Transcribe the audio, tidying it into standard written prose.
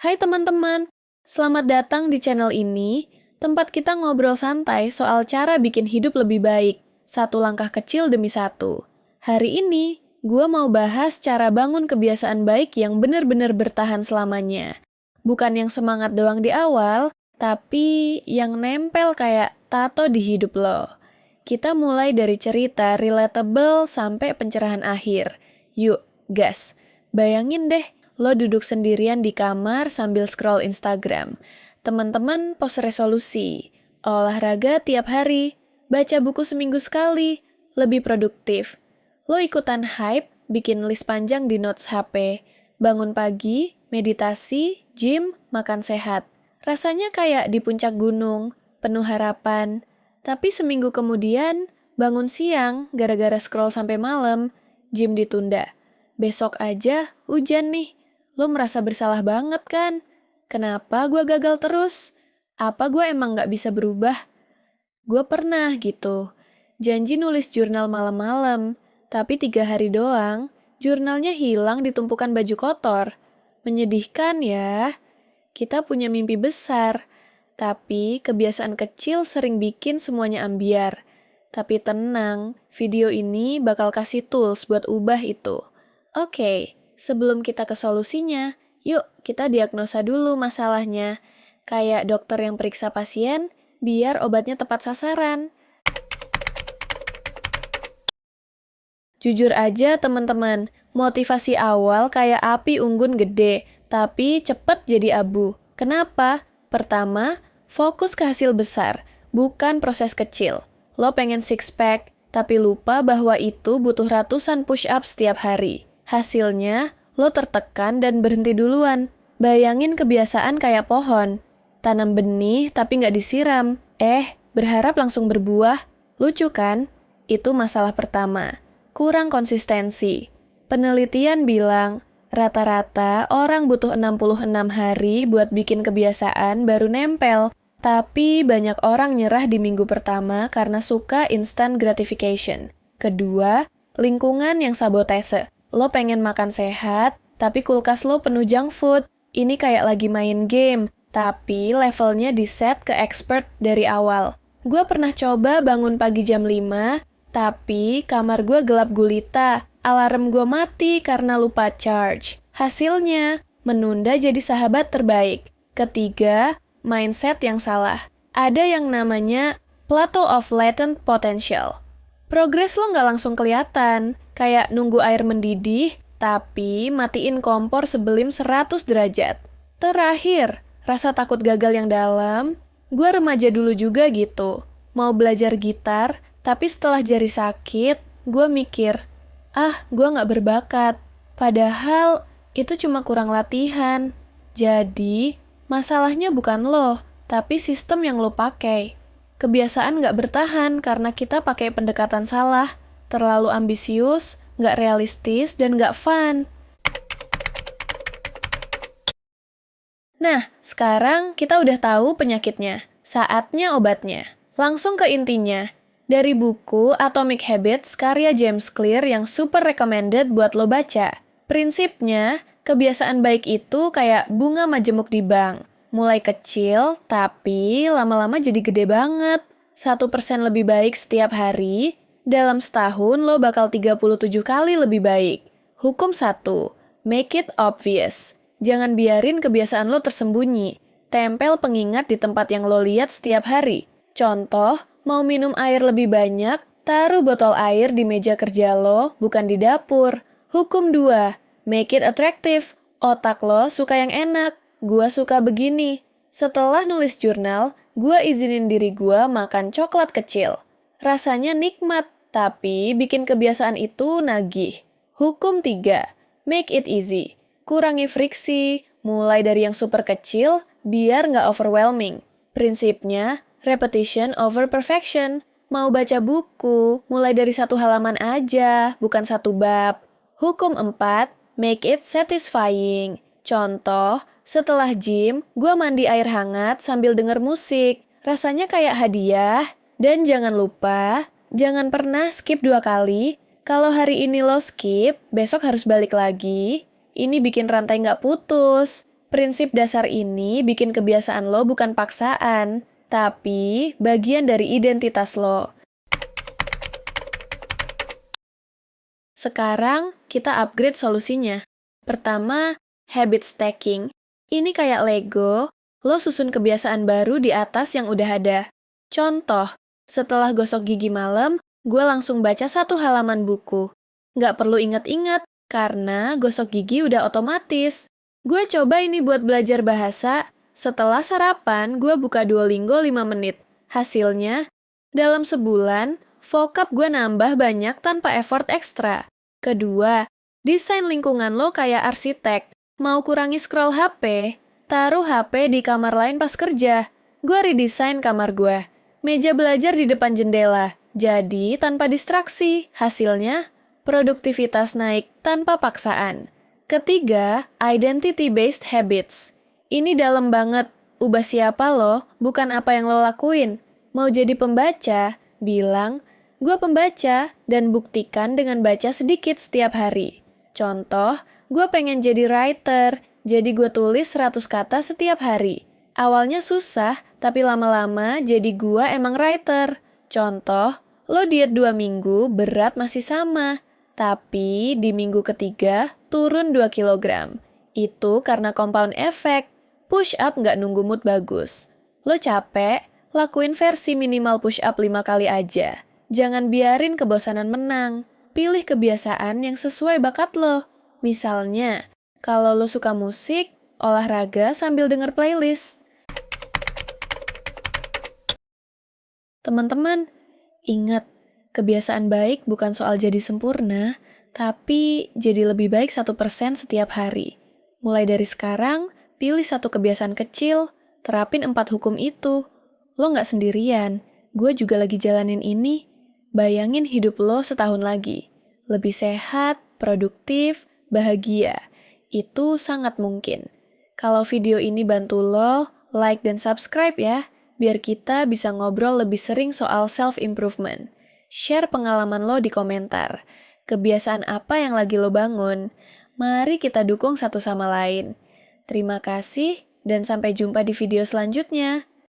Hai teman-teman, selamat datang di channel ini, tempat kita ngobrol santai soal cara bikin hidup lebih baik, satu langkah kecil demi satu. Hari ini, gue mau bahas cara bangun kebiasaan baik yang benar-benar bertahan selamanya. Bukan yang semangat doang di awal, tapi yang nempel kayak tato di hidup lo. Kita mulai dari cerita relatable sampai pencerahan akhir. Yuk, gas. Bayangin deh, lo duduk sendirian di kamar sambil scroll Instagram. Teman-teman post resolusi, olahraga tiap hari, baca buku seminggu sekali, lebih produktif. Lo ikutan hype, bikin list panjang di notes HP, bangun pagi, meditasi, gym, makan sehat. Rasanya kayak di puncak gunung, penuh harapan. Tapi seminggu kemudian, bangun siang gara-gara scroll sampai malam, gym ditunda. Besok aja hujan nih. Lo merasa bersalah banget kan? Kenapa gue gagal terus? Apa gue emang gak bisa berubah? Gue pernah gitu. Janji nulis jurnal malam-malam, tapi 3 hari doang, jurnalnya hilang di tumpukan baju kotor. Menyedihkan ya. Kita punya mimpi besar, tapi kebiasaan kecil sering bikin semuanya ambiar. Tapi tenang, video ini bakal kasih tools buat ubah itu. Oke, sebelum kita ke solusinya, yuk kita diagnosa dulu masalahnya. Kayak dokter yang periksa pasien, biar obatnya tepat sasaran. Jujur aja teman-teman, motivasi awal kayak api unggun gede, tapi cepet jadi abu. Kenapa? Pertama, fokus ke hasil besar, bukan proses kecil. Lo pengen six pack, tapi lupa bahwa itu butuh ratusan push-up setiap hari. Hasilnya, lo tertekan dan berhenti duluan. Bayangin kebiasaan kayak pohon. Tanam benih tapi nggak disiram. Berharap langsung berbuah. Lucu kan? Itu masalah pertama. Kurang konsistensi. Penelitian bilang, rata-rata orang butuh 66 hari buat bikin kebiasaan baru nempel. Tapi banyak orang nyerah di minggu pertama karena suka instant gratification. Kedua, lingkungan yang sabotase. Lo pengen makan sehat, tapi kulkas lo penuh junk food. Ini kayak lagi main game, tapi levelnya di-set ke expert dari awal. Gue pernah coba bangun pagi jam 5, tapi kamar gue gelap gulita. Alarm gue mati karena lupa charge. Hasilnya, menunda jadi sahabat terbaik. Ketiga, mindset yang salah. Ada yang namanya plateau of latent potential. Progres lo nggak langsung kelihatan, kayak nunggu air mendidih, tapi matiin kompor sebelum 100 derajat. Terakhir, rasa takut gagal yang dalam. Gue remaja dulu juga gitu. Mau belajar gitar, tapi setelah jari sakit, gue mikir, gue nggak berbakat. Padahal, itu cuma kurang latihan. Jadi, masalahnya bukan lo, tapi sistem yang lo pakai. Kebiasaan nggak bertahan karena kita pakai pendekatan salah, terlalu ambisius, nggak realistis, dan nggak fun. Nah, sekarang kita udah tahu penyakitnya. Saatnya obatnya. Langsung ke intinya. Dari buku Atomic Habits karya James Clear yang super recommended buat lo baca. Prinsipnya, kebiasaan baik itu kayak bunga majemuk di bank. Mulai kecil, tapi lama-lama jadi gede banget. 1% lebih baik setiap hari, dalam setahun lo bakal 37 kali lebih baik. Hukum 1, make it obvious. Jangan biarin kebiasaan lo tersembunyi. Tempel pengingat di tempat yang lo lihat setiap hari. Contoh, mau minum air lebih banyak, taruh botol air di meja kerja lo, bukan di dapur. Hukum 2, make it attractive. Otak lo suka yang enak. Gua suka begini. Setelah nulis jurnal, gua izinin diri gua makan coklat kecil. Rasanya nikmat, tapi bikin kebiasaan itu nagih. Hukum 3, make it easy. Kurangi friksi, mulai dari yang super kecil, biar nggak overwhelming. Prinsipnya, repetition over perfection. Mau baca buku, mulai dari 1 halaman aja, bukan 1 bab. Hukum 4, make it satisfying. Contoh, setelah gym, gue mandi air hangat sambil denger musik. Rasanya kayak hadiah. Dan jangan lupa, jangan pernah skip 2 kali. Kalau hari ini lo skip, besok harus balik lagi. Ini bikin rantai nggak putus. Prinsip dasar ini bikin kebiasaan lo bukan paksaan, tapi bagian dari identitas lo. Sekarang, kita upgrade solusinya. Pertama, habit stacking. Ini kayak Lego, lo susun kebiasaan baru di atas yang udah ada. Contoh, setelah gosok gigi malam, gue langsung baca 1 halaman buku. Nggak perlu inget-inget, karena gosok gigi udah otomatis. Gue coba ini buat belajar bahasa. Setelah sarapan, gue buka Duolingo 5 menit. Hasilnya, dalam sebulan, vocab gue nambah banyak tanpa effort ekstra. Kedua, desain lingkungan lo kayak arsitek. Mau kurangi scroll HP? Taruh HP di kamar lain pas kerja. Gue redesign kamar gue. Meja belajar di depan jendela. Jadi, tanpa distraksi. Hasilnya, produktivitas naik tanpa paksaan. Ketiga, identity-based habits. Ini dalam banget. Ubah siapa lo, bukan apa yang lo lakuin. Mau jadi pembaca, bilang, gue pembaca, dan buktikan dengan baca sedikit setiap hari. Contoh, gue pengen jadi writer, jadi gue tulis 100 kata setiap hari. Awalnya susah, tapi lama-lama jadi gue emang writer. Contoh, lo diet 2 minggu, berat masih sama. Tapi di minggu ketiga, turun 2 kilogram. Itu karena compound effect. Push up nggak nunggu mood bagus. Lo capek, lakuin versi minimal push up 5 kali aja. Jangan biarin kebosanan menang. Pilih kebiasaan yang sesuai bakat lo. Misalnya, kalau lo suka musik, olahraga sambil denger playlist. Teman-teman, ingat, kebiasaan baik bukan soal jadi sempurna, tapi jadi lebih baik 1% setiap hari. Mulai dari sekarang, pilih 1 kebiasaan kecil, terapin 4 hukum itu. Lo nggak sendirian, gue juga lagi jalanin ini. Bayangin hidup lo setahun lagi. Lebih sehat, produktif, bahagia. Itu sangat mungkin. Kalau video ini bantu lo, like dan subscribe ya, biar kita bisa ngobrol lebih sering soal self-improvement. Share pengalaman lo di komentar. Kebiasaan apa yang lagi lo bangun? Mari kita dukung satu sama lain. Terima kasih, dan sampai jumpa di video selanjutnya.